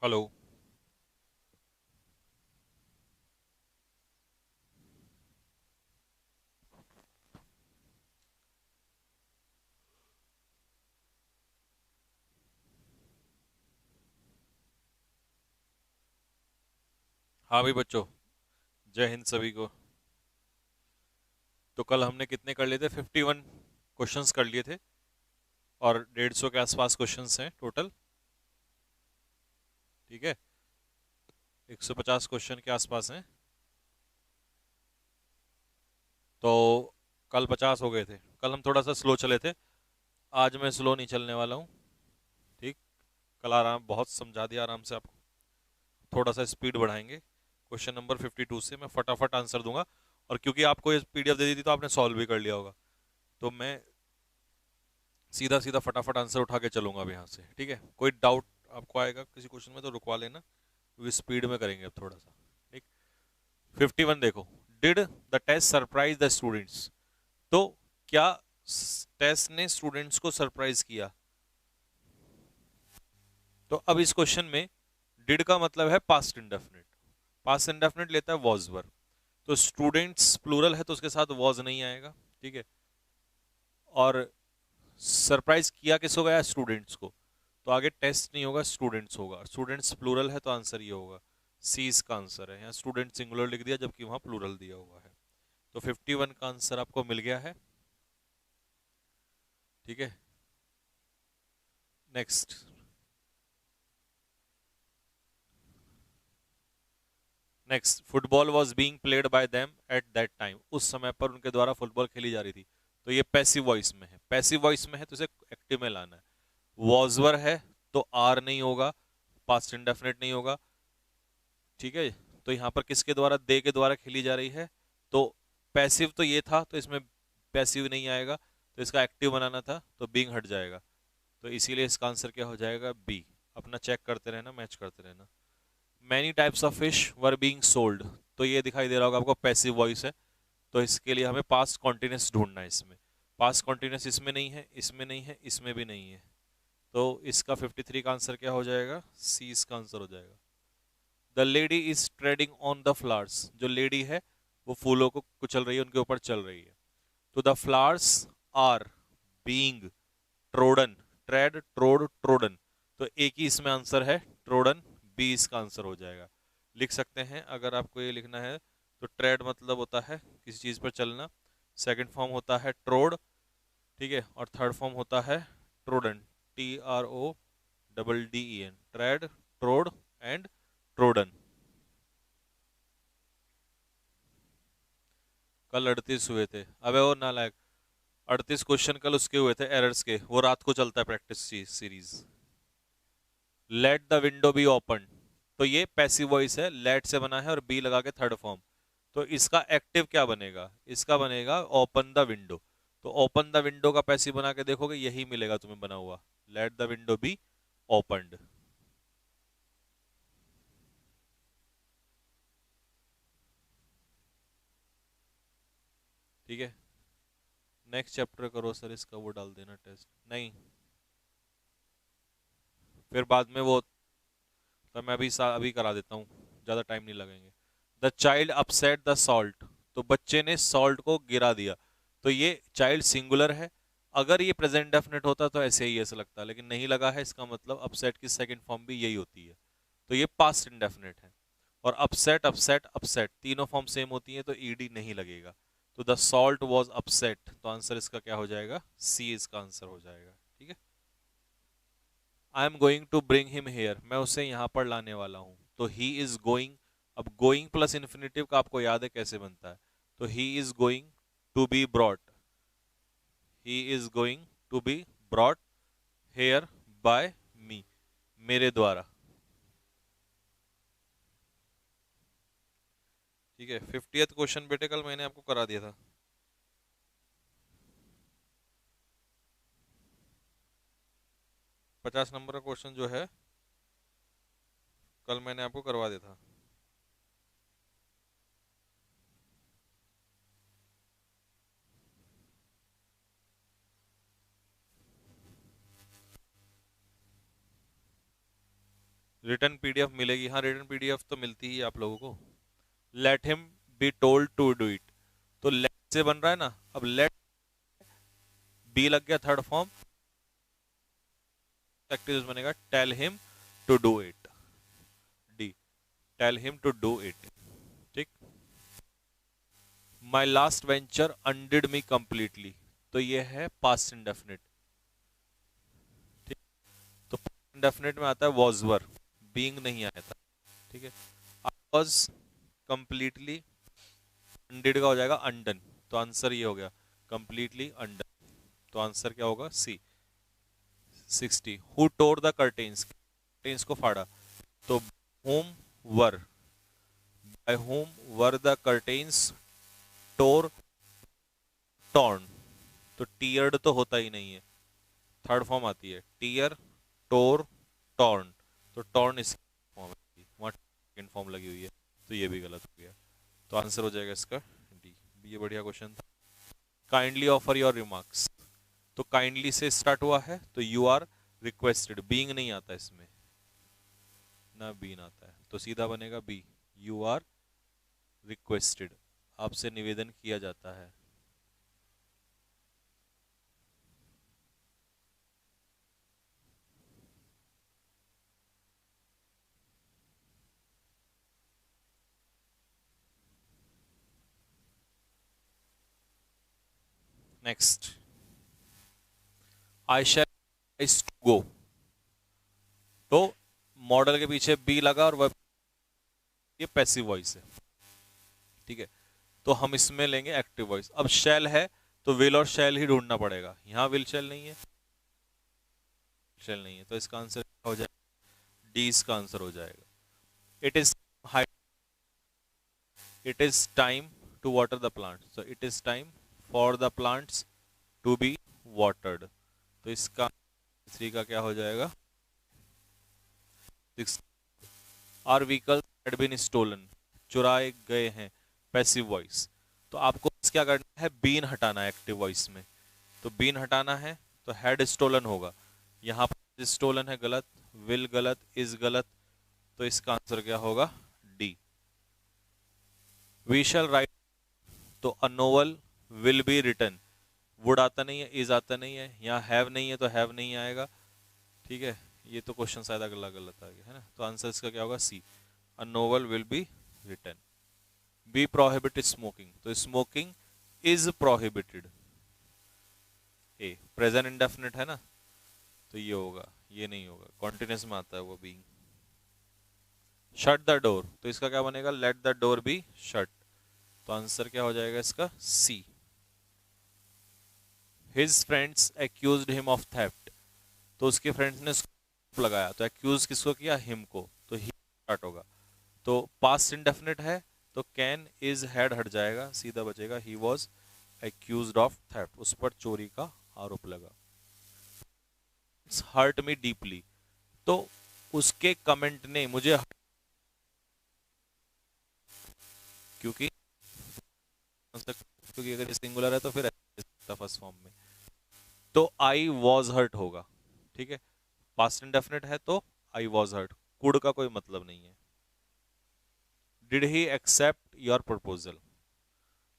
Hello. हाँ भाई बच्चों, जय हिंद सभी को। तो कल हमने कितने कर लिए थे? 51 क्वेश्चंस कर लिए थे और 150 के आसपास क्वेश्चंस हैं टोटल। ठीक है, 150 क्वेश्चन के आसपास हैं। तो कल 50 हो गए थे। कल हम थोड़ा सा स्लो चले थे, आज मैं स्लो नहीं चलने वाला हूँ। ठीक, कल आराम बहुत समझा दिया आराम से आपको, थोड़ा सा स्पीड बढ़ाएंगे। क्वेश्चन नंबर 52 से मैं फटाफट आंसर दूंगा। और क्योंकि आपको ये पीडीएफ दे दी थी तो आपने सॉल्व भी कर लिया होगा, तो मैं सीधा सीधा फटाफट आंसर उठा के चलूंगा अब यहाँ से। ठीक है, कोई डाउट आपको आएगा किसी क्वेश्चन में तो रुकवा लेना, क्योंकि स्पीड में करेंगे अब थोड़ा सा। ठीक, 51 देखो। Did the test surprise the students? तो क्या टेस्ट ने स्टूडेंट्स को सरप्राइज किया? तो अब इस क्वेश्चन में डिड का मतलब है पास्ट इंडेफिनिट। पास्ट इंडेफिनिट लेता है वॉज वर्ब। तो स्टूडेंट्स प्लूरल है तो उसके साथ वॉज नहीं आएगा। ठीक है, और सरप्राइज किया किसको गया? स्टूडेंट्स को। तो आगे टेस्ट नहीं होगा, स्टूडेंट्स होगा। स्टूडेंट्स प्लूरल है तो आंसर ये होगा, सी इसका आंसर है। यहाँ स्टूडेंट सिंगुलर लिख दिया जबकि वहां प्लूरल दिया हुआ है। तो 51 का आंसर आपको मिल गया है। ठीक है, next. Next, football was being played by them at that time. उस समय पर उनके द्वारा फुटबॉल खेली जा रही थी। तो ये पैसिव वॉइस में है। पैसिव वॉइस में है तो इसे एक्टिव में लाना है। वॉजवर है तो आर नहीं होगा, पास्ट इंडेफिनिट नहीं होगा। ठीक है, तो यहाँ पर किसके द्वारा? दे के द्वारा खेली जा रही है। तो पैसिव तो ये था तो इसमें पैसिव नहीं आएगा, तो इसका एक्टिव बनाना था तो बीइंग हट जाएगा। तो इसीलिए इसका आंसर क्या हो जाएगा? बी। अपना चेक करते रहना, मैच करते रहना। Many types of fish were being sold. तो ये दिखाई दे रहा होगा आपको, पैसिव वॉइस है। तो इसके लिए हमें पास्ट कॉन्टिन्यूस ढूंढना है। इसमें पास्ट कॉन्टिन्यूस इसमें नहीं है, इसमें नहीं है, इसमें भी नहीं है। तो इसका 53 का आंसर क्या हो जाएगा? सी इसका आंसर हो जाएगा। The lady is trading on the flowers. जो लेडी है वो फूलों को कुचल रही है, उनके ऊपर चल रही है। तो the flowers are being trodden. Tread, trod, trodden. तो एक ही इसमें आंसर है, ट्रोडन। बी इसका आंसर हो जाएगा। लिख सकते हैं अगर आपको ये लिखना है तो। ट्रेड मतलब होता है किसी चीज पर चलना, सेकंड फॉर्म होता है ट्रोड। ठीक है, और थर्ड फॉर्म होता है trodden. TRODDEN, tread, trod and trodden. कल 38 हुए थे। अबे वो नालायक, 38 क्वेश्चन कल उसके हुए थे एरर्स के, वो रात को चलता है practice series. Let the window be open. तो ये पैसिव वॉइस है, लेट से बना है और बी लगा के थर्ड फॉर्म। तो इसका एक्टिव क्या बनेगा? इसका बनेगा ओपन द विंडो। तो ओपन द विंडो का पैसिव बना के देखोगे, यही मिलेगा तुम्हें बना हुआ, let the window B opened. ठीक है, नेक्स्ट चैप्टर करो सर, इसका वो डाल देना टेस्ट। नहीं, फिर बाद में वो, तो मैं अभी करा देता हूँ, ज़्यादा टाइम नहीं लगेंगे। The child upset the salt. तो बच्चे ने सॉल्ट को गिरा दिया। तो ये चाइल्ड सिंगुलर है। अगर ये प्रेजेंट डेफिनेट होता तो ऐसे ही ऐसा लगता, लेकिन नहीं लगा है, इसका मतलब अपसेट की सेकंड फॉर्म भी यही होती है। तो ये पास्ट इंडेफिनेट है। और अपसेट, अपसेट, अपसेट तीनों फॉर्म सेम होती है तो ईडी नहीं लगेगा। तो द सॉल्ट वॉज अपसेट, तो आंसर इसका क्या हो जाएगा? सी इसका आंसर हो जाएगा। ठीक है, I am going to bring him here. मैं उसे यहां पर लाने वाला हूं। तो ही इज गोइंग। अब गोइंग प्लस इन्फिनेटिव का आपको याद है कैसे बनता है? तो he is going to be brought. He is going to be brought here by me, मेरे द्वारा। ठीक है, 50th क्वेश्चन बेटे कल मैंने आपको करा दिया था। 50 नंबर का क्वेश्चन जो है कल मैंने आपको करवा दिया था। रिटर्न पीडीएफ मिलेगी, हाँ रिटर्न पीडीएफ तो मिलती ही है आप लोगों को। Let him be told to do it, तो लेट से बन रहा है ना, अब लेट बी लग गया थर्ड फॉर्म, एक्टिव बनेगा tell him to do it, D tell him to do it. ठीक, my last venture undid me completely, तो ये है पास्ट इंडेफिनिट। ठीक, तो इंडेफिनिट में आता है वॉज वर, बीइंग नहीं आया था। ठीक है, आई वॉज कंप्लीटली, अनडिड का हो जाएगा अनडन, तो आंसर ये हो गया कंप्लीटली अनडन, तो आंसर क्या होगा सी 60। Who tour the curtains, curtains को फाड़ा, तो whom were, by whom were the curtains tore, torn, तो टीयर्ड तो होता ही नहीं है, थर्ड फॉर्म आती है टीयर, टोर, टॉर्न, तो टॉर्न इस फॉर्म है, वहाँ सेकंड फॉर्म लगी हुई है, तो ये भी गलत हो गया, तो आंसर हो जाएगा इसका डी। ये बढ़िया क्वेश्चन था। काइंडली ऑफर योर रिमार्क्स, तो काइंडली से स्टार्ट हुआ है, तो यू आर रिक्वेस्टेड, बीइंग नहीं आता इसमें ना, बीन आता है, तो सीधा बनेगा बी, यू आर रिक्वेस्टेड, आपसे निवेदन किया जाता है। Next, I shell to go, तो मॉडल के पीछे बी लगा और वह ये पैसिव वॉइस है। ठीक है, तो हम इसमें लेंगे एक्टिव वॉइस। अब शैल है तो विल और शैल ही ढूंढना पड़ेगा, यहां विल शैल नहीं है, शैल नहीं है, तो इसका आंसर हो जाएगा डी, इसका आंसर हो जाएगा it is high, it is time to water the plant, so it is time for the plants to be watered, तो इसका थ्री का क्या हो जाएगा 6। Our vehicle had been stolen, चुराए गए हैं, पैसिव वॉइस, तो आपको क्या करना है, बीन हटाना है एक्टिव वॉइस में, तो बीन हटाना है तो हैड स्टोलन होगा, यहाँ पर स्टोलन है गलत, विल गलत, इज गलत, तो इसका आंसर क्या होगा डी। वी शैल राइट, तो a novel will be written, would आता नहीं है, इज आता नहीं है, यहाँ हैव नहीं है तो हैव नहीं आएगा। ठीक है, ये तो क्वेश्चन शायद अगला गलत आ गया है ना, तो आंसर इसका क्या होगा C, a novel will be written. B prohibited smoking, तो smoking is prohibited, a present indefinite है ना, तो ये होगा, ये नहीं होगा, कॉन्टिन्यूस में आता है वो बीइंग। शट द डोर, तो इसका क्या बनेगा let the door be shut, तो आंसर क्या हो जाएगा इसका C. His friends accused him of theft, तो उसके फ्रेंड्स ने उसको लगाया, तो एक्यूज किसको किया, हिम को, तो ही स्टार्ट होगा, तो पास्ट इंडेफिनिट है तो कैन इज हैड हट जाएगा, सीधा बचेगा he was accused of theft, उस पर चोरी का आरोप लगा। हर्ट मी डीपली, तो उसके कमेंट ने मुझे, क्योंकि क्योंकि अगर सिंगुलर है तो फिर फर्स्ट फॉर्म में, तो आई वॉज हर्ट होगा। ठीक है, पास्ट इंडेफिनिट है तो आई वॉज हर्ट, कुड का कोई मतलब नहीं है। Did he accept your proposal,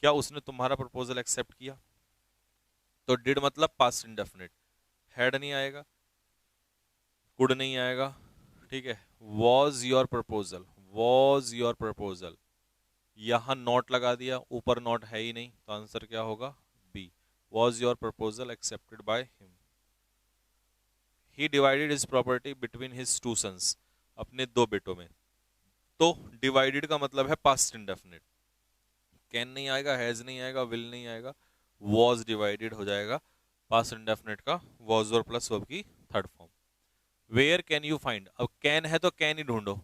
क्या उसने तुम्हारा प्रपोजल एक्सेप्ट किया, तो डिड मतलब पास्ट इंडेफिनिट, हैड नहीं आएगा, कुड नहीं आएगा। ठीक है, was your proposal, was your proposal, यहां नॉट लगा दिया, ऊपर नॉट है ही नहीं, तो आंसर क्या होगा B, was your proposal accepted by him. He divided his property between his two sons, अपने दो बेटों में, तो डिवाइडेड का मतलब है पास्ट इंडेफिनिट, कैन नहीं आएगा, हैज नहीं आएगा, विल नहीं आएगा, वॉज डिवाइडेड हो जाएगा पास्ट इंडेफिनिट का, वॉज और प्लस वर्ब की third form. Where can you find, अब कैन है तो कैन ही ढूंढो,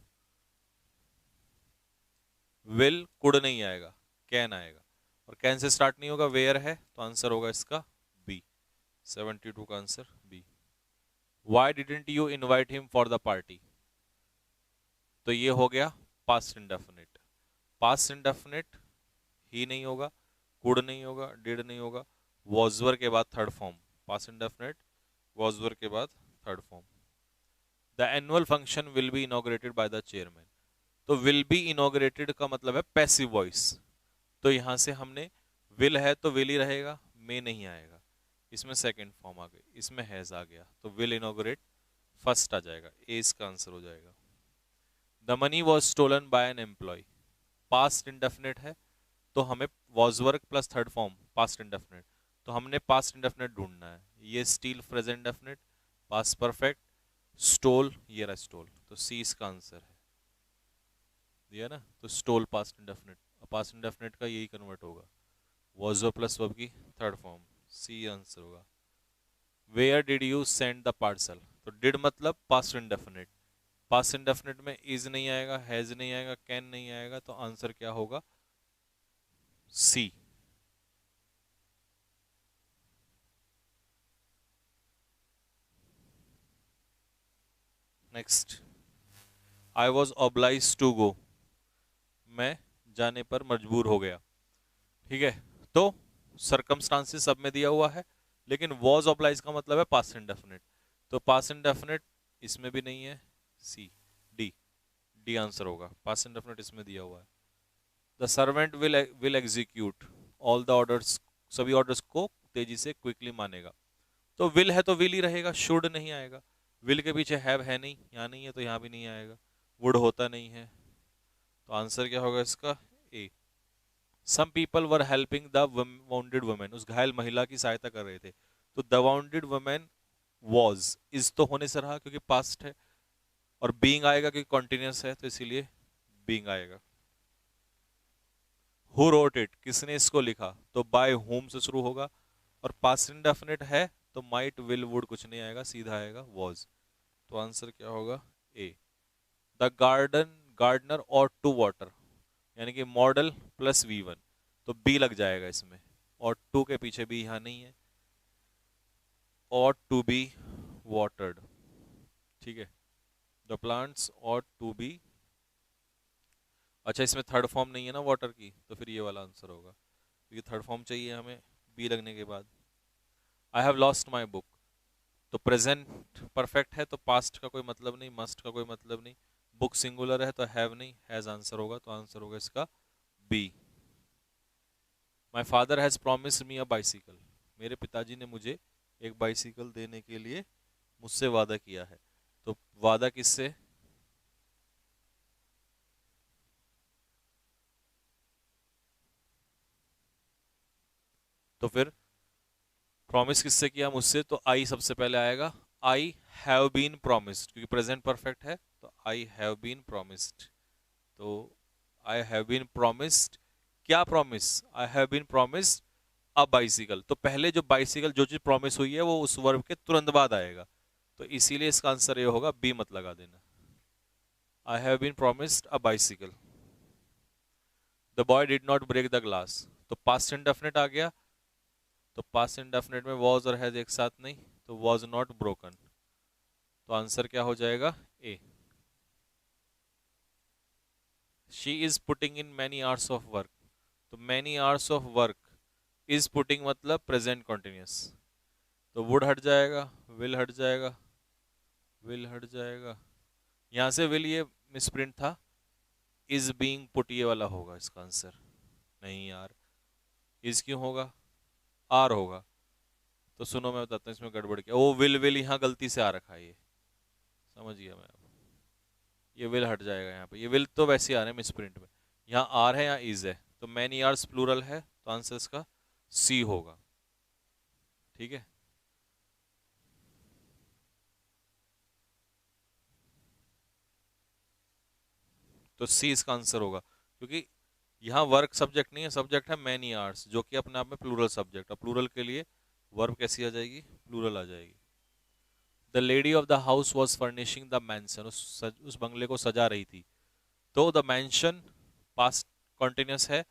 विल कुड नहीं आएगा, कैन आएगा, और कैन से स्टार्ट नहीं होगा, वेयर है, तो आंसर होगा इसका बी, 72 का answer B. Why didn't you invite him for the party, तो ये हो गया पास्ट इंडेफिनिट, पास्ट इंडेफिनिट ही नहीं होगा, कुड नहीं होगा, डिड नहीं होगा, वॉजवर के बाद थर्ड फॉर्म, पास्ट इंडेफिनिट वॉजवर के बाद third form. The annual function will be inaugurated by the chairman. तो विल बी इनॉग्रेटेड का मतलब है पैसिव वॉइस, तो यहां से हमने विल है तो विल ही रहेगा, मे नहीं आएगा, इसमें सेकंड फॉर्म आ गई, इसमें हैज आ गया, तो विल इनॉग्रेट फर्स्ट आ जाएगा, ए इसका आंसर हो जाएगा। The money was stolen by an employee, past indefinite है तो हमें was verb plus third form past indefinite, तो हमने पास्ट इंडेफिनिट ढूंढना है। ये steal present definite, past perfect, stole ये रहा स्टोल, तो सी इसका आंसर है, दिया ना, तो stole past indefinite, past indefinite का यही कन्वर्ट होगा, वॉज प्लस वर्ब की थर्ड फॉर्म, सी आंसर होगा। Where did you send the parcel, तो डिड मतलब पास्ट इंडेफिनिट, पास्ट इंडेफिनिट में इज नहीं आएगा, हैज नहीं आएगा, कैन नहीं आएगा, तो आंसर क्या होगा, C. Next, I was oblige to go, मैं जाने पर मजबूर हो गया, ठीक है। तो सरकमस्टांसिस सब में दिया हुआ है, लेकिन वॉज ऑब्लाइज का मतलब है पास्ट इंडेफिनिट, तो पास्ट इंडेफिनिट इसमें भी नहीं है, सी डी, डी आंसर होगा, पास्ट इंडेफिनिट इसमें दिया हुआ है। The servant will execute all the orders, सभी ऑर्डर्स को तेजी से क्विकली मानेगा, तो विल है तो विल ही रहेगा, शुड नहीं आएगा, विल के पीछे हैव है नहीं, यहाँ नहीं है तो यहाँ भी नहीं आएगा, वुड होता नहीं है, तो आंसर क्या होगा इसका, A. Some people were helping the wounded women, उस घायल महिला की सहायता कर रहे थे, तो the wounded women was, is तो होने से रहा क्योंकि पास्ट है, और बीइंग आएगा क्योंकि कॉन्टिन्यूस है, तो इसीलिए बीइंग आएगा। हु रोट इट, किसने इसको लिखा, तो बाय होम से शुरू होगा, और पास्ट इंडेफिनिट है तो माइट विल वुड कुछ नहीं आएगा, सीधा आएगा वॉज, तो आंसर क्या होगा, ए। द गार्डनर और टू वाटर, यानी कि मॉडल प्लस V1, तो बी लग जाएगा इसमें, और टू के पीछे भी यहाँ नहीं है, और टू बी वाटर्ड, ठीक है, द प्लांट्स और टू बी, अच्छा इसमें थर्ड फॉर्म नहीं है ना वाटर की, तो फिर ये वाला आंसर होगा, क्योंकि थर्ड फॉर्म चाहिए हमें बी लगने के बाद। I have lost my book, तो प्रेजेंट परफेक्ट है तो पास्ट का कोई मतलब नहीं, मस्ट का कोई मतलब नहीं, बुक सिंगुलर है तो हैव नहीं, हैज आंसर होगा, तो आंसर होगा इसका B. My father has promised me a bicycle, मेरे पिताजी ने मुझे एक बाइसिकल देने के लिए मुझसे वादा किया है, तो वादा किससे, तो फिर प्रॉमिस किससे किया, मुझसे, तो आई सबसे पहले आएगा, आई हैव बीन प्रॉमिस्ड, क्योंकि प्रेजेंट परफेक्ट है तो आई हैव बीन प्रॉमिस्ड, तो आई हैव बीन प्रॉमिस्ड, क्या promise, I have been promised a bicycle, तो पहले जो बाइसिकल जो चीज प्रॉमिस हुई है वो उस वर्ब के तुरंत बाद आएगा, तो इसीलिए इसका आंसर ये होगा, बी मत लगा देना, I have been promised a bicycle. The boy did not break the glass, तो पास्ट इंडेफिनिट आ गया, तो पास्ट इंडेफिनिट में वॉज और हैज एक साथ नहीं, तो वॉज नॉट ब्रोकन, तो आंसर क्या हो जाएगा, A. She is putting in many hours of work, तो many hours of work, is putting मतलब प्रेजेंट कॉन्टिन्यूस, तो वुड हट जाएगा, विल हट जाएगा, विल हट जाएगा, यहां से विल ये मिसप्रिंट था, इज बीइंग पुट ये वाला होगा इसका आंसर, नहीं यार, इज क्यों होगा, आर होगा, तो सुनो मैं बताता हूँ इसमें गड़बड़ क्या, वो विल विल यहाँ गलती से आ रखा है, ये समझ गया मैं अब, ये विल हट जाएगा यहाँ पे, ये विल तो वैसे ही आ रहे हैं मिसप्रिंट में, यहाँ आर है यहाँ इज है, तो मैनी आर्स प्लूरल है, तो आंसर इसका सी होगा, ठीक है। तो सी इसका आंसर होगा, क्योंकि यहाँ वर्क सब्जेक्ट नहीं है, सब्जेक्ट है मैनी आर्स, जो कि अपने आप में प्लूरल सब्जेक्ट है, प्लूरल के लिए वर्ब कैसी आ जाएगी, प्लूरल आ जाएगी। The lady of the house was furnishing the mansion, उस बंगले को सजा रही थी, तो द मैंशन पास्ट कॉन्टिन्यूस है,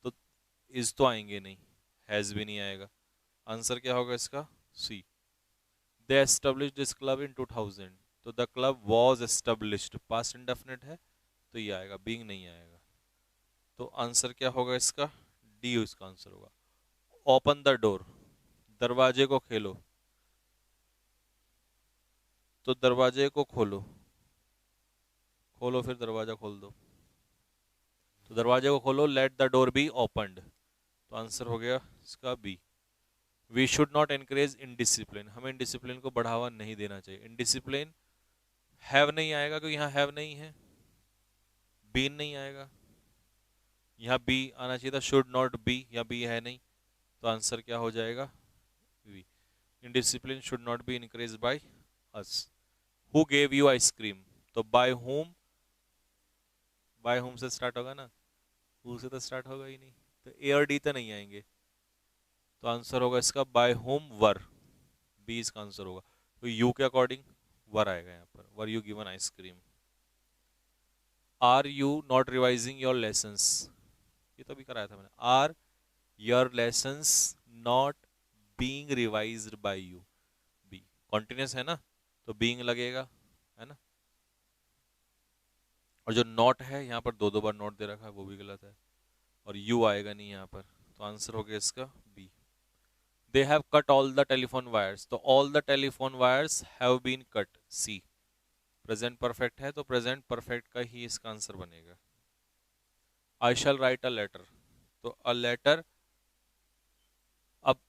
तो इज तो आएंगे नहीं, हैज भी नहीं आएगा, आंसर क्या होगा इसका, सी। दे एस्टेब्लिश्ड दिस क्लब इन 2000, तो the club was established past indefinite है, तो ये आएगा, बीइंग नहीं आएगा, तो आंसर क्या होगा इसका, डी इसका आंसर होगा। ओपन द डोर, दरवाजे को खेलो, तो दरवाजे को खोलो, खोलो फिर दरवाजा खोल दो। तो दरवाजे को खोलो, let the door be opened. तो आंसर हो गया इसका B. We should not encourage indiscipline, हमें इनडिसिप्लिन को बढ़ावा नहीं देना चाहिए। इनडिसिप्लिन हैव नहीं आएगा क्योंकि यहाँ हैव नहीं है, बीन नहीं आएगा, यहाँ बी आना चाहिए था, शुड नॉट बी, या बी है नहीं, तो आंसर क्या हो जाएगा B. Indiscipline should not be encourage by us. Who gave you ice cream, तो बाय होम, बाय होम से स्टार्ट होगा ना, हु से तो स्टार्ट होगा ही नहीं, तो ए और डी तो नहीं आएंगे, तो आंसर होगा इसका बाय होम वर, बी इसका आंसर होगा। तो यू के अकॉर्डिंग वर आएगा यहाँ पर, were you given ice cream. Are you not revising your lessons, ये तो अभी कराया था मैंने। Are your lessons not being revised by you, be continuous है ना, तो बीइंग लगेगा, है ना। और जो नॉट है यहाँ पर दो दो बार नॉट दे रखा है, वो भी गलत है, और यू आएगा नहीं यहाँ पर, तो आंसर हो गया इसका B. They have cut all the telephone wires, तो all the telephone wires have been cut, C. Present perfect है तो प्रेजेंट परफेक्ट का ही इसका आंसर बनेगा। आई शैल राइट अ लेटर, तो अ लेटर, अब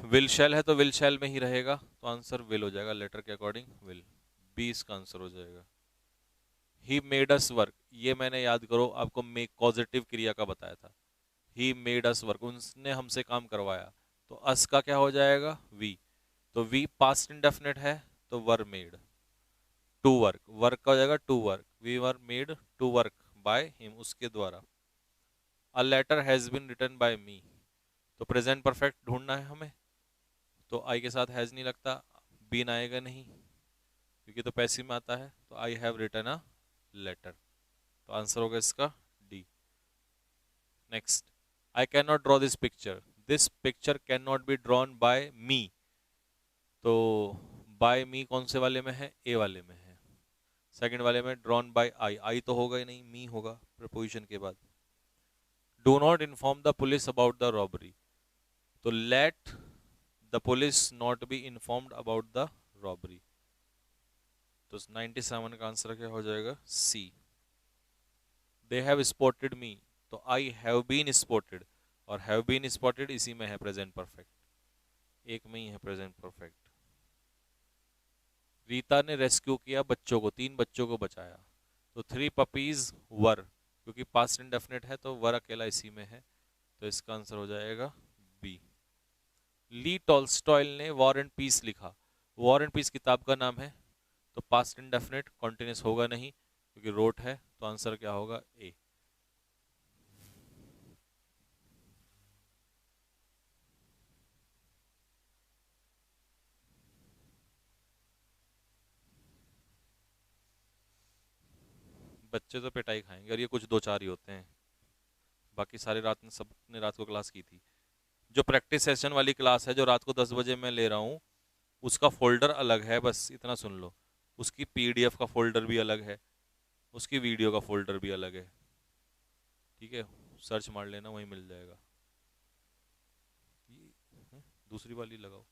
विल शैल है तो विल शैल में ही रहेगा, तो आंसर विल हो जाएगा, लेटर के अकॉर्डिंग विल, बी इसका आंसर हो जाएगा। ही मेड अस वर्क, ये मैंने याद करो आपको मेक पॉजिटिव क्रिया का बताया था। ही मेड अस वर्क, उसने हमसे काम करवाया, तो अस का क्या हो जाएगा वी, तो वी पास्ट इंडेफिनिट है तो were made. To work, work का हो जाएगा to work, we were made to work by him, उसके द्वारा। A letter has been written by me, तो प्रेजेंट परफेक्ट ढूंढना है हमें, तो आई के साथ हैज नहीं लगता, बीन आएगा नहीं क्योंकि तो पैसिव में आता है, तो I have written a letter, तो आंसर होगा इसका D. Next, I can not draw this picture can not be drawn by me, तो बाय मी कौन से वाले में है, ए वाले में है। सेकंड वाले में ड्रॉन बाय आई, आई तो होगा ही नहीं, मी होगा प्रपोजिशन के बाद। Do not inform the police about the robbery, तो let the police not be informed about the robbery, तो 97 का आंसर क्या हो जाएगा सी। दे हैव स्पॉटेड मी, तो आई हैव बीन स्पॉटेड, और हैव बीन स्पॉटेड इसी में है प्रेजेंट परफेक्ट, एक में ही है प्रेजेंट परफेक्ट। रीता ने रेस्क्यू किया बच्चों को, 3 बच्चों को बचाया, तो 3 पपीज वर, क्योंकि पास्ट इंडेफिनिट है तो वर अकेला इसी में है, तो इसका आंसर हो जाएगा बी। ली टॉल्स्टॉय ने वॉर एंड पीस लिखा, वॉर एंड पीस किताब का नाम है, तो पास्ट इंडेफिनिट कॉन्टिन्यूस होगा नहीं क्योंकि रोट है, तो आंसर क्या होगा ए। बच्चे तो पिटाई खाएंगे, और ये कुछ 2-4 ही होते हैं, बाकी सारी रात ने सबने रात को क्लास की थी। जो प्रैक्टिस सेशन वाली क्लास है जो रात को 10 बजे मैं ले रहा हूँ, उसका फोल्डर अलग है, बस इतना सुन लो। उसकी पीडीएफ का फोल्डर भी अलग है, उसकी वीडियो का फोल्डर भी अलग है, ठीक है, सर्च मार लेना वहीं मिल जाएगा। दूसरी वाली लगाओ,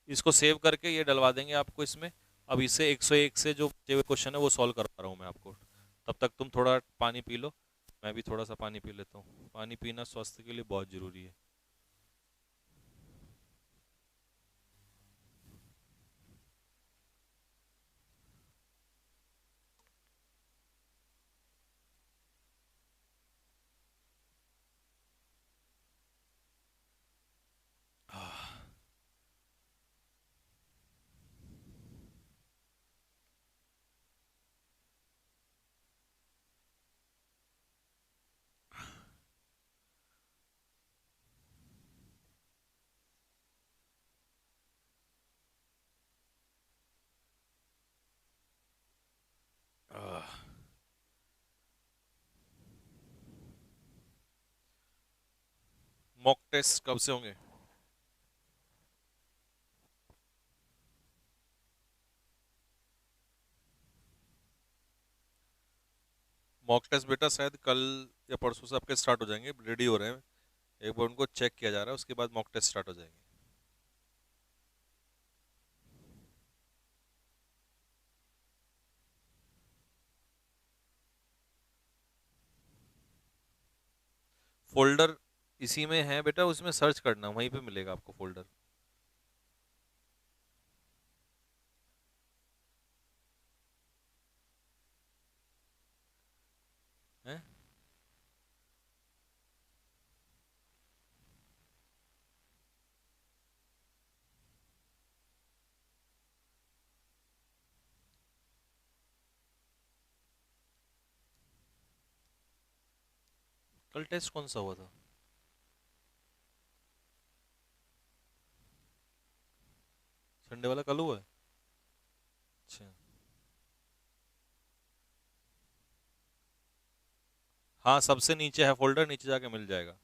इसको सेव करके ये डलवा देंगे आपको इसमें। अब इसे 101 से जो बचे हुए क्वेश्चन है वो सॉल्व करवा रहा हूँ मैं आपको, तब तक तुम थोड़ा पानी पी लो, मैं भी थोड़ा सा पानी पी लेता हूँ, पानी पीना स्वास्थ्य के लिए बहुत जरूरी है। मॉक टेस्ट कब से होंगे? मॉक टेस्ट बेटा शायद कल या परसों से आपके स्टार्ट हो जाएंगे, रेडी हो रहे हैं, एक बार उनको चेक किया जा रहा है, उसके बाद मॉक टेस्ट स्टार्ट हो जाएंगे। फोल्डर इसी में है बेटा, उसमें सर्च करना, वहीं पे मिलेगा आपको फोल्डर। है कल टेस्ट कौन सा हुआ था? संडे वाला कल हुआ है? अच्छा। हाँ, सबसे नीचे है फोल्डर, नीचे जाके मिल जाएगा।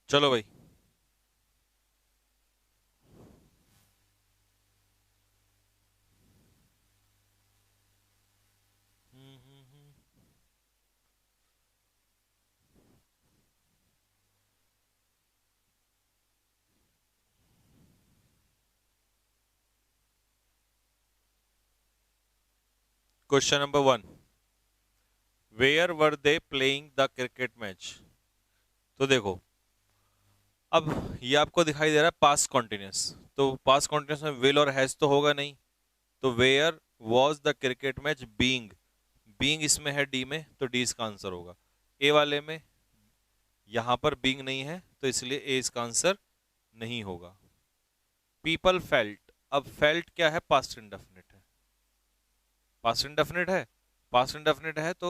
चलो भाई। Question number 1, where were they playing the cricket match? तो देखो, अब ये आपको दिखाई दे रहा है पास्ट कॉन्टिन्यूस, तो पास्ट कॉन्टिन्यूस में विल और हैज तो होगा नहीं, तो where was the cricket match being, being इसमें है डी में, तो डी इसका आंसर होगा। ए वाले में यहां पर बीइंग नहीं है, तो इसलिए ए इसका आंसर नहीं होगा। पीपल फेल्ट, अब फेल्ट क्या है? पास्ट इंडेफिनिट है। पास्ट इंडेफिनिट है, पास्ट इंडेफिनिट है तो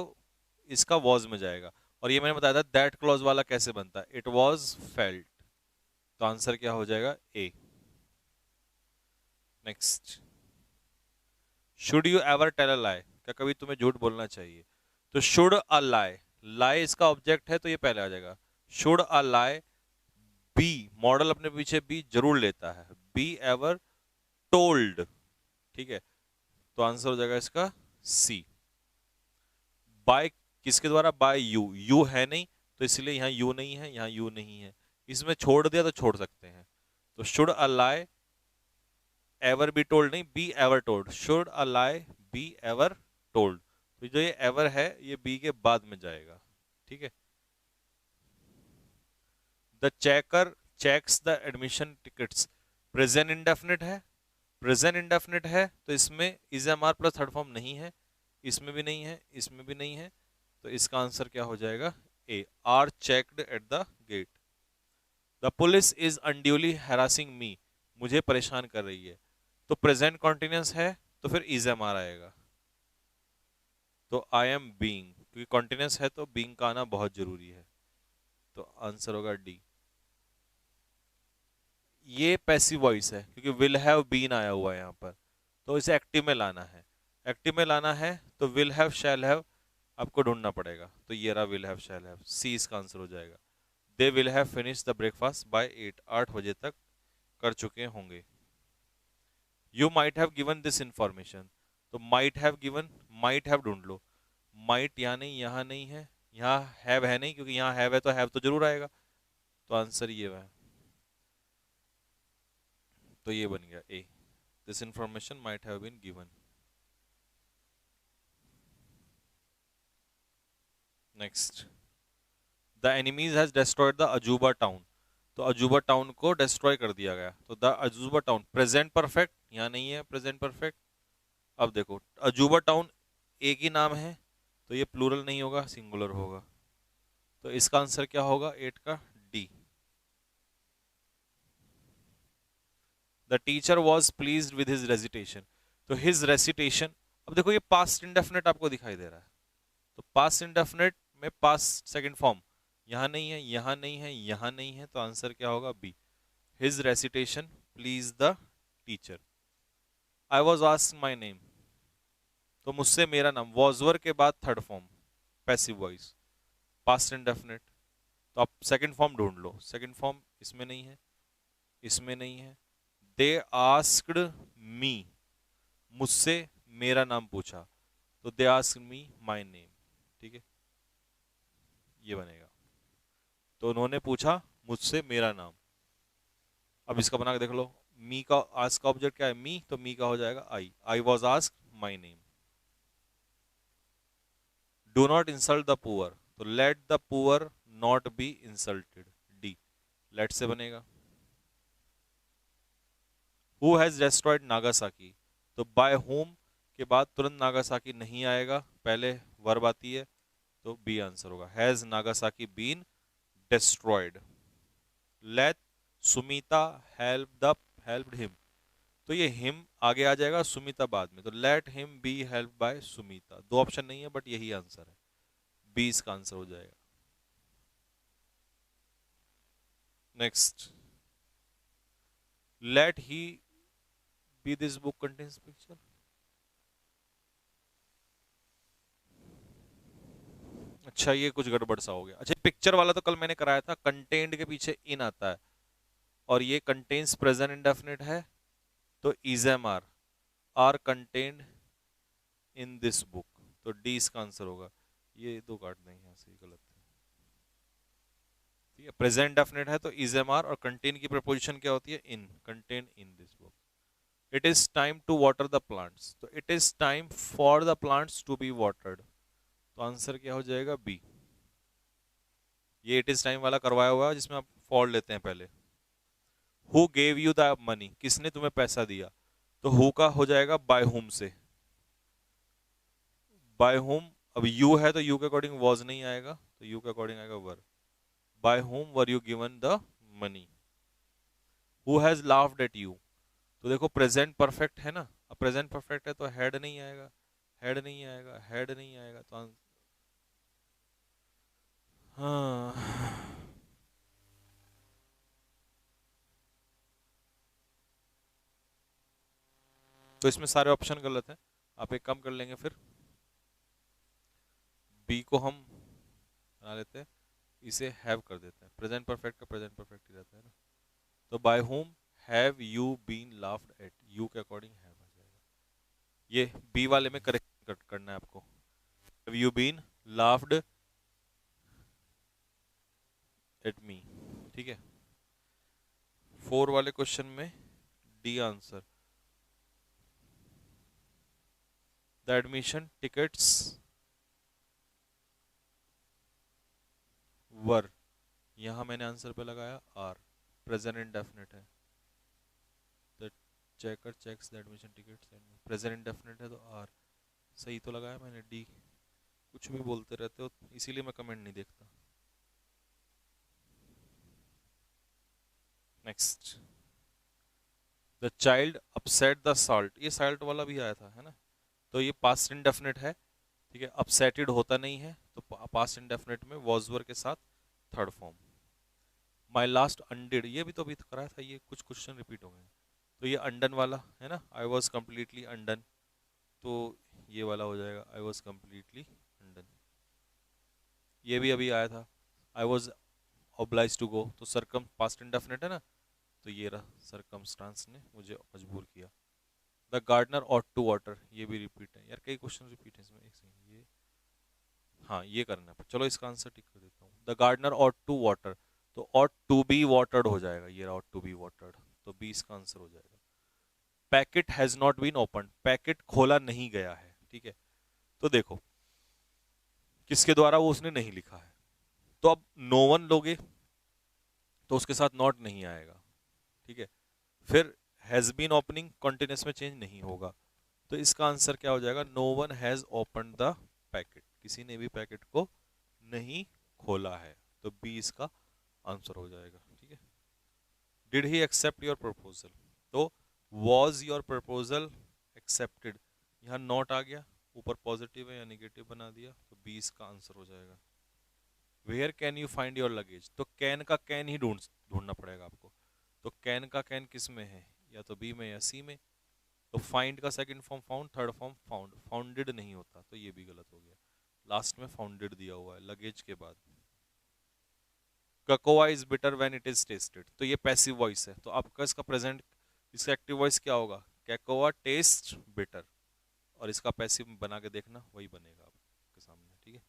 इसका वॉज में जाएगा। और ये मैंने बताया था दैट क्लॉज वाला कैसे बनता है, इट वॉज फेल्ट, तो आंसर क्या हो जाएगा? A. Next, should you ever tell a lie, क्या कभी तुम्हें झूठ बोलना चाहिए? तो शुड अ लाई, लाई इसका ऑब्जेक्ट है तो ये पहले आ जाएगा। Should a lie be, modal अपने पीछे बी जरूर लेता है, बी एवर टोल्ड, ठीक है, तो आंसर हो जाएगा इसका सी। बाय किसके द्वारा? बाय यू, यू है नहीं तो इसलिए यहां यू नहीं है, यहां यू नहीं है, इसमें छोड़ दिया तो छोड़ सकते हैं। तो should a lie ever be told नहीं, be ever told, should a lie be ever told, तो जो ये एवर है ये बी के बाद में जाएगा, ठीक है। The checker checks the admission tickets, present indefinite है, प्रेजेंट इंडेफिनिट है तो इसमें is am are plus third form नहीं है, इसमें भी नहीं है, इसमें भी नहीं है, तो इसका आंसर क्या हो जाएगा? A, are checked at the gate. The police is unduly harassing me, मुझे परेशान कर रही है, तो प्रेजेंट कॉन्टिन्यूस है तो फिर इज एम आर आएगा, तो आई एम बीइंग, क्योंकि कॉन्टिन्यूस है तो बीइंग का आना बहुत जरूरी है, तो आंसर होगा डी। ये पैसिव वॉइस है क्योंकि विल हैव बीन आया हुआ है यहाँ पर, तो इसे एक्टिव में लाना है, एक्टिव में लाना है तो विल हैव शैल हैव आपको ढूंढना पड़ेगा, तो ये रहा will have shall have, C इसका आंसर हो जाएगा। They will have finish the breakfast by 8, 8 बजे तक कर चुके होंगे। You might have given this information, तो might have given, might have ढूंढ लो, माइट यहाँ नहीं, यहाँ नहीं है, यहाँ हैव है नहीं, क्योंकि यहाँ हैव है तो हैव तो जरूर आएगा, तो आंसर ये है, तो ये बन गया A, this information might have been given. Next, the enemies has destroyed the अजूबा टाउन, तो अजूबा टाउन को डिस्ट्रॉय कर दिया गया, तो द अजूबा टाउन प्रेजेंट परफेक्ट यहाँ नहीं है, प्रेजेंट परफेक्ट। अब देखो अजूबा टाउन एक ही नाम है तो ये प्लूरल नहीं होगा, सिंगुलर होगा, तो इसका आंसर क्या होगा 8 का? D. The teacher was pleased with his recitation, तो हिज रेसिटेशन, अब देखो ये पास्ट इंडेफिनिट आपको दिखाई दे रहा है, तो पास्ट इंडेफिनिट में पास्ट सेकंड फॉर्म यहां नहीं है, यहां नहीं है, यहां नहीं है, तो आंसर क्या होगा? B, his recitation please the teacher. I was asked my name, तो मुझसे मेरा नाम, वॉजवर के बाद third form passive voice, past indefinite, तो आप सेकंड फॉर्म ढूंढ लो, सेकंड फॉर्म इसमें नहीं है, इसमें नहीं है। दे आस्क्ड मी, मुझसे मेरा नाम पूछा, तो they asked me my name, ठीक है, ये बनेगा। तो उन्होंने पूछा मुझसे मेरा नाम। अब इसका बना के देख लो, मी का आस्क का ऑब्जेक्ट क्या है, मी, तो मी का हो जाएगा I. I was ask my name. Do not insult the poor, तो let the poor not be insulted, D. Let से बनेगा। हु हैज डिस्ट्रॉयड नागासाकी, तो बाय होम के बाद तुरंत नागासाकी नहीं आएगा, पहले वर्ब आती है, तो बी आंसर होगा। Has Nagasaki been destroyed. Let Sumita helped him, तो ये हिम आगे आ जाएगा, सुमिता बाद में, तो late him B help by Sumita. दो ऑप्शन नहीं है बट यही आंसर है, बी इसका आंसर हो जाएगा। Next, let he be this book contains picture. अच्छा ये कुछ गड़बड़ सा हो गया। अच्छा पिक्चर वाला तो कल मैंने कराया था, कंटेंट के पीछे इन आता है, और ये कंटेन्स प्रेजेंट इंडेफिनिट है, तो is am are contained in this book, तो डी इसका आंसर होगा। ये दो काट देंगे यहाँ से, गलत है। ठीक है, प्रेजेंट डेफिनेट है तो इज एम आर, और कंटेन की प्रपोजिशन क्या होती है, in, contain in this book. It is time to water the plants, तो it is time for the plants to be watered, तो आंसर क्या हो जाएगा, बी। ये इट इज टाइम वाला करवाया हुआ है जिसमें आप फॉर लेते हैं पहले। Who gave you the money, किसने तुम्हें पैसा दिया, तो हु का हो जाएगा बाय हुम से, बाय हुम। अब यू है तो यू के अकॉर्डिंग वॉज नहीं आएगा, तो यू के अकॉर्डिंग आएगा were. By whom were you given the money. Who has laughed at you, तो देखो प्रेजेंट परफेक्ट है ना, अब प्रेजेंट परफेक्ट है तो हेड नहीं आएगा, हेड नहीं आएगा, हेड नहीं आएगा, तो हाँ। तो इसमें सारे ऑप्शन गलत हैं, आप एक काम कर लेंगे फिर, बी को हम बना लेते हैं, इसे हैव कर देते हैं, प्रेजेंट परफेक्ट का प्रेजेंट परफेक्ट ही रहता है ना, तो by whom have you been laughed at, you के अकॉर्डिंग हैव आ जाएगा। ये बी वाले में करेक्ट करना है आपको, have you been laughed at me, ठीक है। 4 वाले क्वेश्चन में D answer. The admission tickets were, यहां मैंने आंसर पे लगाया आर, प्रेजेंट इंडेफिनिट है, the checker checks the admission tickets, present indefinite है तो आर, सही तो लगाया मैंने। डी, कुछ भी बोलते रहते हो इसीलिए मैं कमेंट नहीं देखता। Next, the child upset the salt, ये सॉल्ट वाला भी आया था है ना, तो ये पास्ट इंडेफिनिट है, ठीक है। अपसेटेड होता नहीं है, तो पास्ट इंडेफिनिट में वॉजवर के साथ थर्ड फॉर्म। माई लास्ट अनडिड, ये भी तो अभी कराया था, ये कुछ क्वेश्चन रिपीट हो गए, तो ये अंडन वाला है ना, आई वॉज कम्प्लीटली अंडन, तो ये वाला हो जाएगा, आई वॉज कम्प्लीटली अंडन। ये भी अभी आया था, I was oblige to go, तो सरकम पास्ट इंडेफिनिट है ना, तो ये रहा, सरकमस्टांस ने मुझे मजबूर किया। The gardener ought to water, ये भी रिपीट है यार, कई क्वेश्चन रिपीट है इसमें, एक सेकंड, ये हाँ ये करना है, चलो इसका आंसर टिक कर देता हूँ। The gardener ought to water, तो ऑट टू बी वाटर्ड हो जाएगा, ये ऑट टू बी वाटर्ड, तो बी इसका आंसर हो जाएगा। Packet has not been open, packet खोला नहीं गया है, ठीक है। तो देखो किसके द्वारा वो उसने नहीं लिखा है, तो अब नो वन लोगे तो उसके साथ नॉट नहीं आएगा, ठीक है। फिर हैज बीन ओपनिंग कॉन्टिन्यूस में चेंज नहीं होगा, तो इसका आंसर क्या हो जाएगा, no one has open the packet, किसी ने भी पैकेट को नहीं खोला है, तो बी इसका आंसर हो जाएगा, ठीक है। Did he accept your proposal, तो वॉज योर प्रपोजल एक्सेप्टेड, यहाँ नॉट आ गया, ऊपर पॉजिटिव है या नेगेटिव बना दिया, तो बी इसका आंसर हो जाएगा। Where can you find your luggage, तो कैन का कैन ही ढूंढना पड़ेगा आपको, तो कैन का कैन किस में है, या तो बी में या सी में, तो फाइंड का second form found, third form found, founded नहीं होता, तो ये भी गलत हो गया, लास्ट में फाउंडेड दिया हुआ है लगेज के बाद। Cocoa is bitter when it is tasted, तो ये पैसिव वॉइस है, तो आपका इसका प्रेजेंट, इसका एक्टिव वॉइस क्या होगा, कैकोआ टेस्ट बिटर, और इसका पैसिव बना के देखना, वही बनेगा आपके सामने, ठीक है।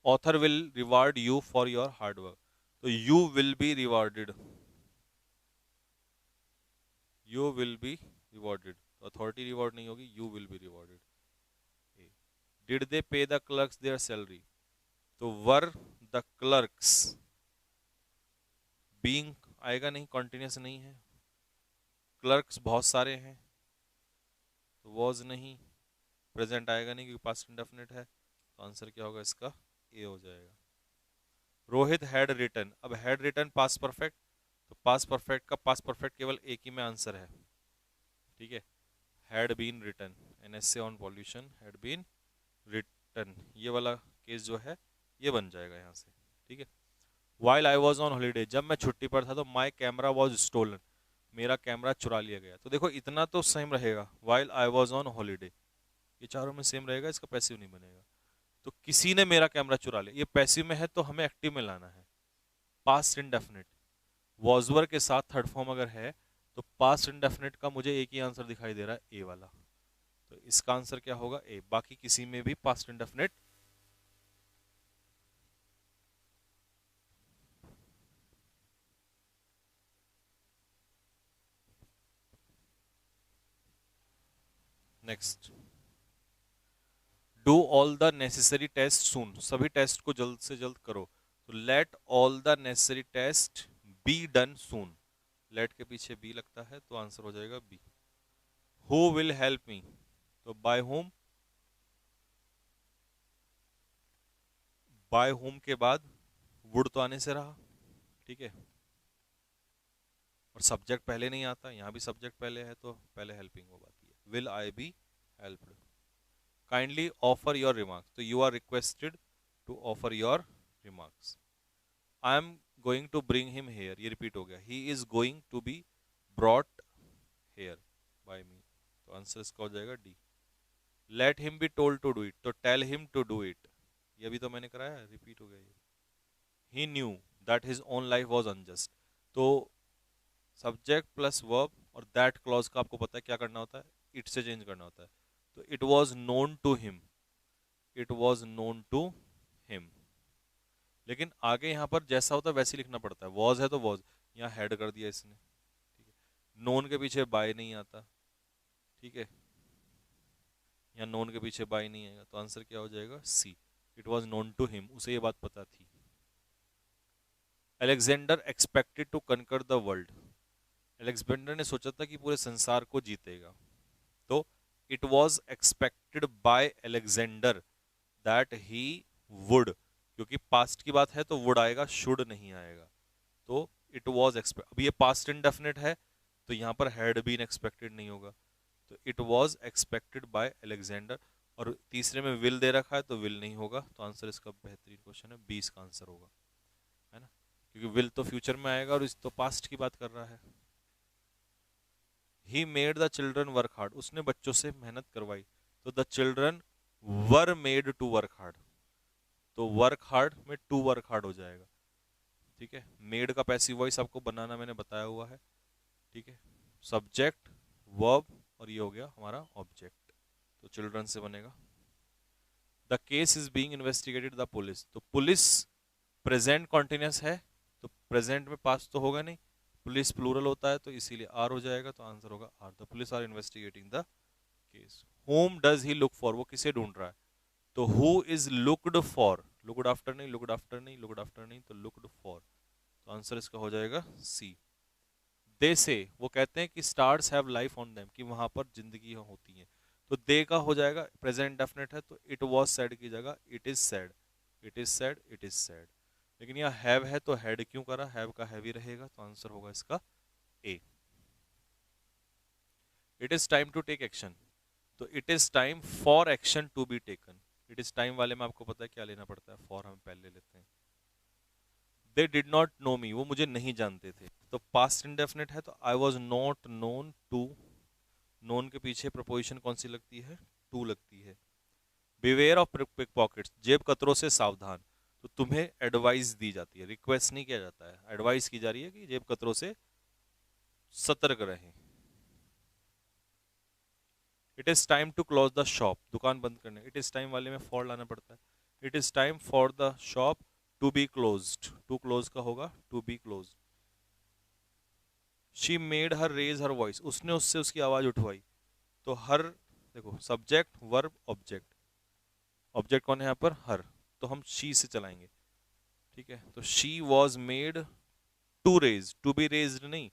Author will reward you for your hard work, तो you will be rewarded, you will be rewarded, तो अथॉरिटी रिवॉर्ड नहीं होगी, you will be rewarded. Did they pay the clerks there salary, तो वर द क्लर्क्स, बीइंग आएगा नहीं, continuous नहीं है, clerks बहुत सारे हैं, तो वॉज नहीं, प्रेजेंट आएगा नहीं क्योंकि पास्ट इंडेफिनिट है, तो आंसर क्या होगा इसका, ए हो जाएगा। रोहित हैड रिटन, अब हैड रिटन पास्ट परफेक्ट, तो पास्ट परफेक्ट का पास्ट परफेक्ट केवल एक ही में आंसर है, ठीक है, had been written, an essay on pollution had been written, ये वाला केस जो है ये बन जाएगा यहाँ से, ठीक है। While I was on holiday, जब मैं छुट्टी पर था तो माई कैमरा वॉज स्टोलन, मेरा कैमरा चुरा लिया गया, तो देखो इतना तो सेम रहेगा, while I was on holiday, ये चारों में सेम रहेगा, इसका पैसिव नहीं बनेगा। तो किसी ने मेरा कैमरा चुरा लिया, ये पैसिव में है तो हमें एक्टिव में लाना है, पास्ट इंडेफिनिट, वॉजवर के साथ थर्ड फॉर्म अगर है तो पास्ट इंडेफिनिट का मुझे एक ही आंसर दिखाई दे रहा है, ए वाला, तो इसका आंसर क्या होगा, ए, बाकी किसी में भी past indefinite. Next, do all the necessary test soon, सभी टेस्ट को जल्द से जल्द करो, तो let all the necessary test be done soon, let के पीछे बी लगता है तो आंसर हो जाएगा B. Who will help me, तो बाय होम, बाय होम के बाद वुड तो आने से रहा, ठीक है, और सब्जेक्ट पहले नहीं आता, यहाँ भी सब्जेक्ट पहले है तो पहले हेल्पिंग वर्ब आती है, will I be helped. Kindly offer your remarks, तो you are requested to offer your remarks. I am going to bring him here, ये रिपीट हो गया, he is going to be brought here by me, तो answer इसका हो जाएगा D. Let him be told to do it, तो tell him to do it, ये भी तो मैंने कराया, रिपीट हो गया ये। He knew that his own life was unjust, तो सब्जेक्ट प्लस वर्ब और दैट क्लॉज का आपको पता है क्या करना होता है, इट से चेंज करना होता है, तो it was known to him, it was known to him, लेकिन आगे यहाँ पर जैसा होता है वैसे लिखना पड़ता है, वॉज है तो वॉज, यहाँ हेड कर दिया इसने, ठीक है, नोन के पीछे बाय नहीं आता, ठीक है, यहाँ नोन के पीछे बाय नहीं आएगा, तो आंसर क्या हो जाएगा, C, it was known to him, उसे ये बात पता थी। Alexander expected to conquer the world, Alexander ने सोचा था कि पूरे संसार को जीतेगा, तो it was expected by Alexander that he would, क्योंकि पास्ट की बात है तो वुड आएगा, शुड नहीं आएगा, तो इट वॉज एक्सपेक्ट, अब ये पास्ट इंडेफिनिट है तो यहाँ पर हैड बीन एक्सपेक्टेड नहीं होगा, तो it was expected by Alexander, और तीसरे में विल दे रखा है तो विल नहीं होगा, तो आंसर इसका बेहतरीन क्वेश्चन है, 20 का आंसर होगा, है ना, क्योंकि विल तो फ्यूचर में आएगा और इस तो पास्ट की बात कर रहा है। He made the children work hard, उसने बच्चों से मेहनत करवाई, तो the children were made to work hard, तो वर्क हार्ड में टू वर्क हार्ड हो जाएगा, ठीक है, मेड का पैसिव वॉइस आपको बनाना मैंने बताया हुआ है, ठीक है, सब्जेक्ट वर्ब और ये हो गया हमारा ऑब्जेक्ट, तो चिल्ड्रन से बनेगा। The case is being investigated the police, तो पुलिस प्रेजेंट कॉन्टिन्यूस है तो प्रेजेंट में पास्ट तो होगा नहीं, पुलिस प्लूरल होता है तो इसीलिए आर हो जाएगा, तो आंसर होगा are, the police are investigating the case. Whom does he look for, वो किसे ढूंढ रहा है, तो who is looked for, looked after नहीं, लुक्ड आफ्टर नहीं, लुक्ड आफ्टर नहीं, तो लुक्ड फॉर, तो आंसर इसका हो जाएगा सी। दे से, वो कहते हैं कि stars have life on them, कि वहां पर जिंदगी होती है, तो दे का हो जाएगा प्रेजेंट डेफिनेट है, तो इट वॉज सैड की जगह it is sad, it is sad, it is sad, लेकिन यहाँ हैव है तो हैड क्यों करा, हैव का हैवी रहेगा, तो आंसर होगा इसका A. It is time to take action, तो it is time for action to be taken, it is time वाले में आपको पता है क्या लेना पड़ता है, फॉर हम पहले लेते हैं। दे डिड नॉट नो मी, वो मुझे नहीं जानते थे, तो पास्ट इंडेफिनिट है तो I was not known to, known के पीछे प्रपोजिशन कौन सी लगती है, टू लगती है। बिवेयर ऑफ पिक पॉकेट्स, जेब कतरों से सावधान, तो तुम्हें एडवाइस दी जाती है, रिक्वेस्ट नहीं किया जाता है, एडवाइस की जा रही है कि जेब कतरों से सतर्क रहें। It is time to close the shop, दुकान बंद करने, इट इज टाइम वाले में फॉर लाना पड़ता है, it is time for the shop to be closed, to close का होगा to be close. She made her raise her voice, उसने उससे उसकी आवाज उठवाई। तो हर, देखो सब्जेक्ट वर्ब ऑब्जेक्ट, ऑब्जेक्ट कौन है यहाँ पर, हर, तो हम शी से चलाएंगे, ठीक है। तो she was made to raise, to be raised नहीं,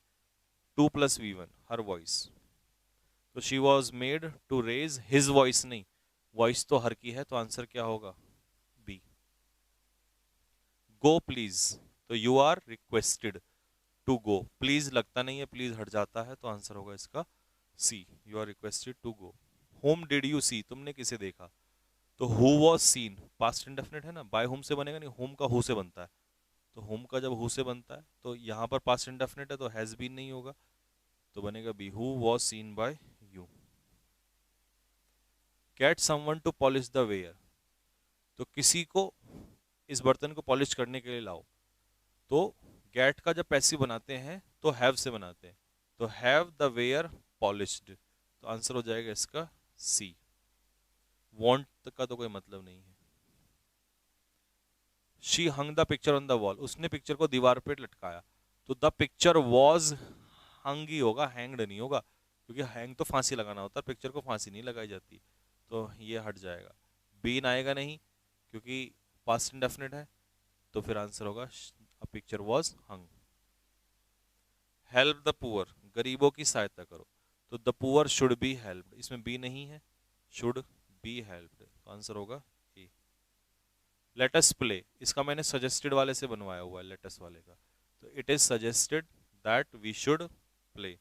to plus V1 her voice. तो she was made to raise his voice नहीं, वॉइस तो हर की है, तो आंसर क्या होगा, बी। गो प्लीज, तो you are requested to go, please लगता नहीं है, प्लीज हट जाता है, तो आंसर होगा इसका C, you are requested to go. Whom did you see, तुमने किसे देखा, तो who was seen, past indefinite है ना, बाय हुम से बनेगा नहीं, होम का हु से बनता है, तो होम का जब हु से बनता है तो यहाँ पर पास्ट इंडेफिनिट है तो हैज बीन नहीं होगा, तो बनेगा B, who was seen by you. Get someone to polish the ware, तो किसी को इस बर्तन को पॉलिश करने के लिए लाओ, तो गेट का जब पैसिव बनाते हैं तो हैव से बनाते हैं, तो हैव द वेयर पॉलिश्ड, तो आंसर हो जाएगा इसका सी। वांट का तो कोई मतलब नहीं है। She hung the picture on the wall, उसने पिक्चर को दीवार पे लटकाया, तो द पिक्चर वॉज हंग ही होगा, हैंग्ड नहीं होगा, क्योंकि हैंग तो फांसी लगाना होता है, पिक्चर को फांसी नहीं लगाई जाती, तो ये हट जाएगा। बीन आएगा नहीं क्योंकि पास्ट इंडेफिनिट है, तो फिर आंसर होगा a picture was hung. Help the poor, गरीबों की सहायता करो, तो the poor should be helped, इसमें बी नहीं है, शुड बी हेल्प्ड, तो आंसर होगा ए। लेटस प्ले, इसका मैंने सजेस्टेड वाले से बनवाया हुआ है, लेटस वाले का, तो it is suggested that we should play.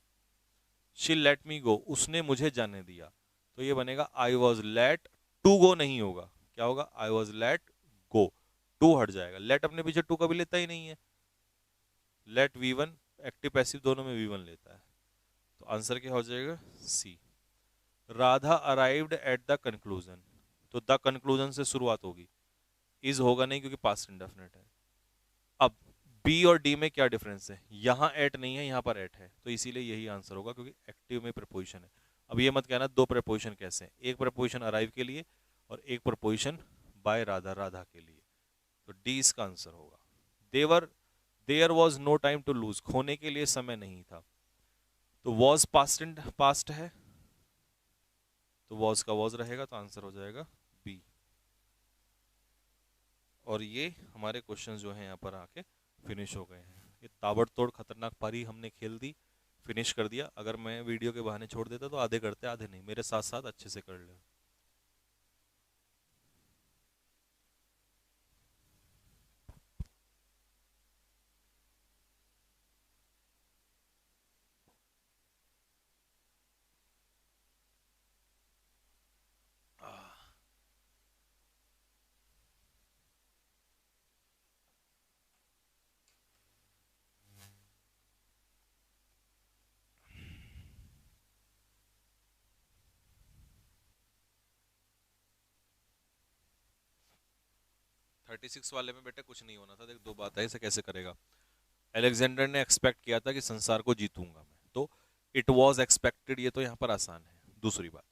She let me go, उसने मुझे जाने दिया, तो ये बनेगा I was let to go, नहीं होगा, क्या होगा, I was let go, to हट जाएगा, लेट अपने पीछे टू कभी लेता ही नहीं है, लेट V1 एक्टिव पैसिव दोनों में V1 लेता है, तो आंसर क्या हो जाएगा C. Radha arrived at the conclusion, तो द कंक्लूजन से शुरुआत होगी, इज होगा नहीं क्योंकि पास्ट इंडेफिनिट है। अब बी और डी में क्या डिफरेंस है, यहां एट नहीं है, यहां पर एट है, तो इसीलिए यही आंसर होगा, क्योंकि एक्टिव में प्रपोजिशन है। अब ये मत कहना दो प्रपोजिशन कैसे हैं, एक प्रपोजिशन अराइव के लिए और एक प्रपोजिशन बाय राधा, राधा के लिए, तो डी इसका आंसर होगा। देवर, there was no time to lose, खोने के लिए समय नहीं था, तो वॉज पास्ट है, तो वॉज का वॉज रहेगा, तो आंसर हो जाएगा बी। और ये हमारे क्वेश्चन जो हैं यहाँ पर आके फिनिश हो गए हैं। ये ताबड़तोड़ खतरनाक पारी हमने खेल दी, फिनिश कर दिया। अगर मैं वीडियो के बहाने छोड़ देता तो आधे करते, आधे नहीं, मेरे साथ साथ अच्छे से कर ले। आह, 36 वाले में बेटे कुछ नहीं होना था, देख दो बात है, इसे कैसे करेगा। अलेक्जेंडर ने एक्सपेक्ट किया था कि संसार को जीतूंगा मैं, तो इट वॉज एक्सपेक्टेड, ये तो यहाँ पर आसान है। दूसरी बात,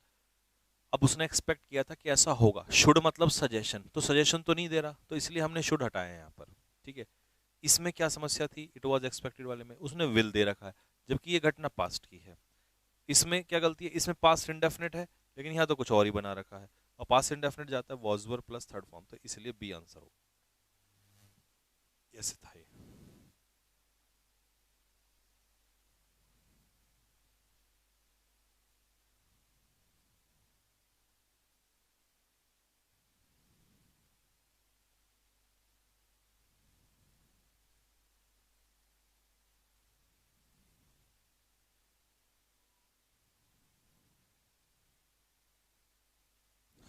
अब उसने एक्सपेक्ट किया था कि ऐसा होगा, शुड मतलब सजेशन, तो सजेशन तो नहीं दे रहा, तो इसलिए हमने शुड हटाया है यहाँ पर, ठीक है। इसमें क्या समस्या थी, इट वॉज एक्सपेक्टेड वाले में उसने विल दे रखा है, जबकि ये घटना पास्ट की है। इसमें क्या गलती है, इसमें पास्ट इंडेफिनिट है, लेकिन यहाँ तो कुछ और ही बना रखा है, और पास्ट इंडेफिनिट जाता है was were plus third form, तो इसलिए बी आंसर हो। ऐसे था ये।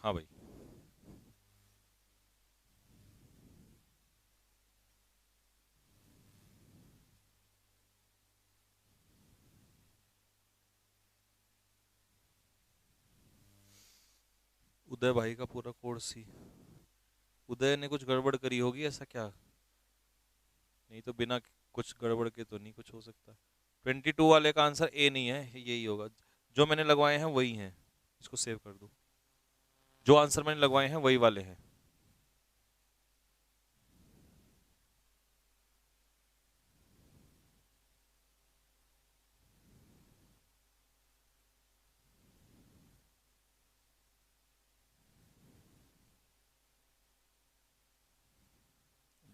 हाँ भाई, उदय भाई का पूरा कोर्स ही, उदय ने कुछ गड़बड़ करी होगी, ऐसा क्या, नहीं तो बिना कुछ गड़बड़ के तो नहीं कुछ हो सकता। 22 वाले का आंसर ए नहीं है, यही होगा, जो मैंने लगवाए हैं वही हैं, इसको सेव कर दो, जो आंसर मैंने लगवाए हैं वही वाले हैं।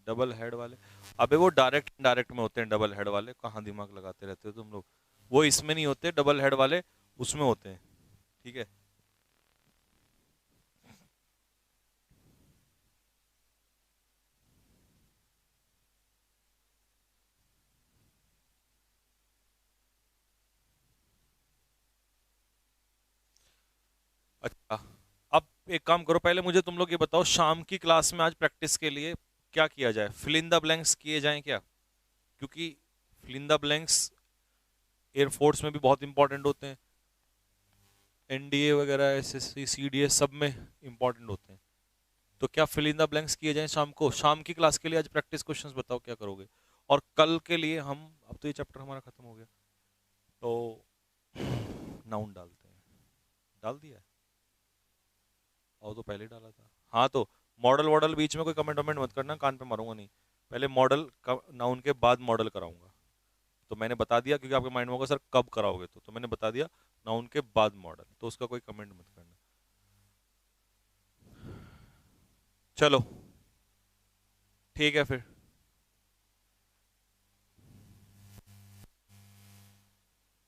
डबल हेड वाले, अबे वो डायरेक्ट इनडायरेक्ट में होते हैं डबल हेड वाले, कहाँ दिमाग लगाते रहते हो तुम लोग। वो इसमें नहीं होते डबल हेड वाले, उसमें होते हैं। ठीक है। अच्छा, अब एक काम करो, पहले मुझे तुम लोग ये बताओ, शाम की क्लास में आज प्रैक्टिस के लिए क्या किया जाए? फिल इन द ब्लैंक्स किए जाएं क्या? क्योंकि fill in the blanks air force में भी बहुत इंपॉर्टेंट होते हैं, एनडीए वगैरह, एसएससी, सीडीएस, सब में इंपॉर्टेंट होते हैं। तो क्या फिल इन द ब्लैंक्स किए जाएं शाम को? शाम की क्लास के लिए आज प्रैक्टिस क्वेश्चंस बताओ क्या करोगे। और कल के लिए हम, अब तो ये चैप्टर हमारा खत्म हो गया, तो नाउन डालते हैं। डाल दिया है? और तो पहले ही डाला था। हाँ तो मॉडल वॉडल बीच में कोई कमेंट वमेंट मत करना, कान पे मारूंगा नहीं। पहले मॉडल, नाउन के बाद मॉडल कराऊंगा। तो मैंने बता दिया, क्योंकि आपके माइंड में होगा सर कब कराओगे, तो मैंने बता दिया नाउन के बाद मॉडल, तो उसका कोई कमेंट मत करना। चलो ठीक है फिर।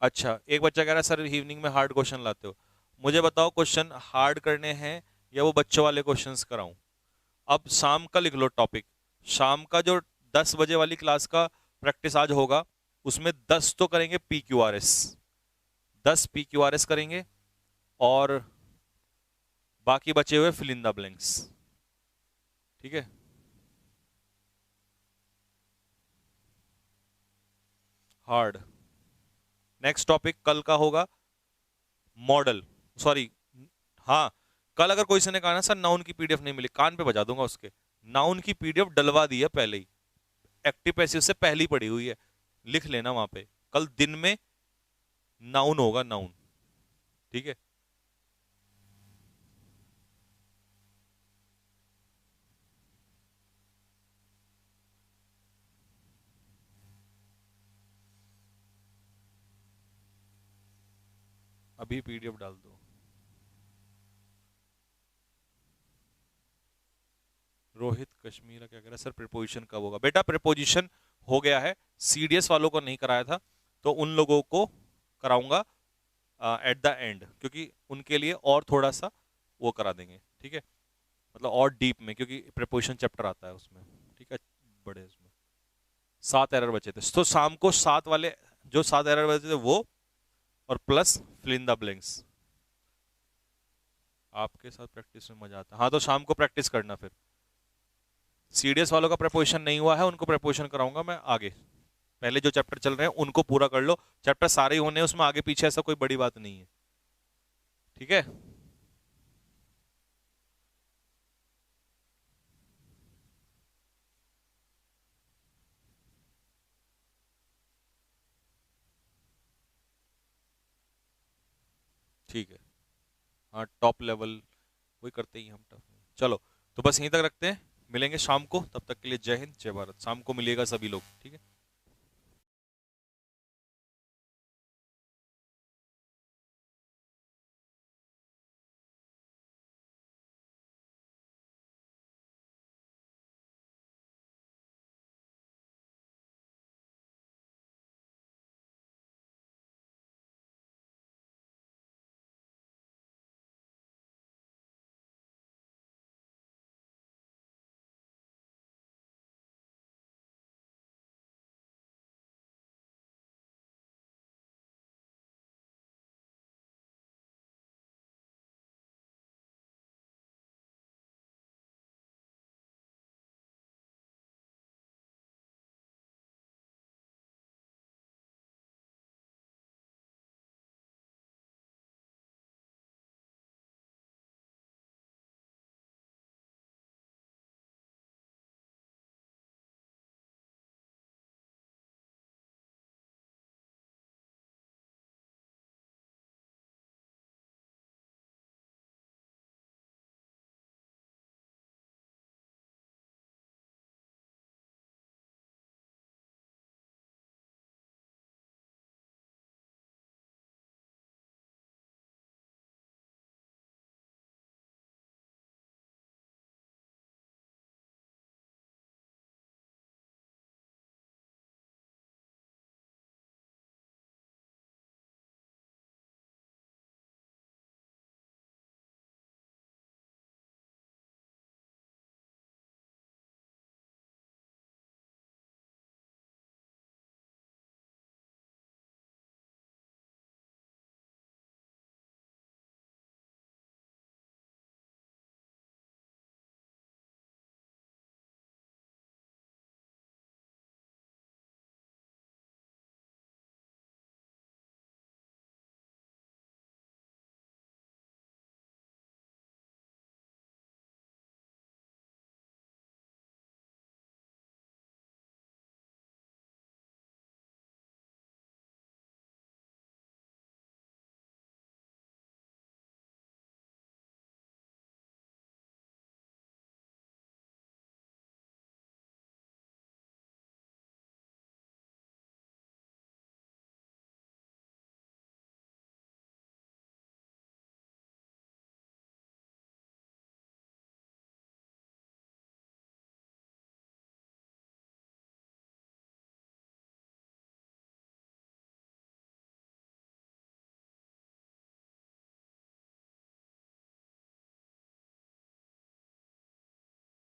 अच्छा, एक बच्चा कह रहा है सर इवनिंग में हार्ड क्वेश्चन लाते हो। मुझे बताओ क्वेश्चन हार्ड करने हैं या वो बच्चों वाले क्वेश्चंस कराऊं? अब शाम का लिख लो टॉपिक। शाम का जो 10 बजे वाली क्लास का प्रैक्टिस आज होगा, उसमें 10 तो करेंगे P Q R S, 10 PQRS करेंगे, और बाकी बचे हुए फिल इन द ब्लैंक्स। ठीक है। हार्ड। नेक्स्ट टॉपिक कल का होगा मॉडल, सॉरी, हाँ, कल अगर कोई से ने कहा ना सर नाउन की पीडीएफ नहीं मिली, कान पे बजा दूंगा उसके। नाउन की पीडीएफ डलवा दी है पहले ही, एक्टिव पैसिव से पहली पड़ी हुई है, लिख लेना वहां पे। कल दिन में नाउन होगा, नाउन। ठीक है। अभी पीडीएफ डाल दो। रोहित कश्मीर क्या कह रहा है सर प्रीपोजिशन कब होगा? बेटा प्रीपोजिशन हो गया है, सीडीएस वालों को नहीं कराया था, तो उन लोगों को कराऊंगा एट द एंड, क्योंकि उनके लिए और थोड़ा सा वो करा देंगे। ठीक है, मतलब और डीप में, क्योंकि प्रीपोजिशन चैप्टर आता है उसमें। ठीक है, बड़े उसमें 7 एरर बचे थे, तो शाम को 7 वाले, जो 7 एरर बचे थे वो, और plus fill in the blanks. आपके साथ प्रैक्टिस में मजा आता है। हाँ तो शाम को प्रैक्टिस करना फिर। सीडीएस वालों का प्रपोजिशन नहीं हुआ है, उनको प्रपोजिशन कराऊंगा मैं आगे। पहले जो चैप्टर चल रहे हैं उनको पूरा कर लो, चैप्टर सारे ही होने हैं, उसमें आगे पीछे ऐसा कोई बड़ी बात नहीं है। ठीक है। ठीक है। हाँ टॉप लेवल वही करते ही हम, टफ। चलो, तो बस यहीं तक रखते हैं, मिलेंगे शाम को, तब तक के लिए जय हिंद जय भारत। शाम को मिलिएगा सभी लोग, ठीक है।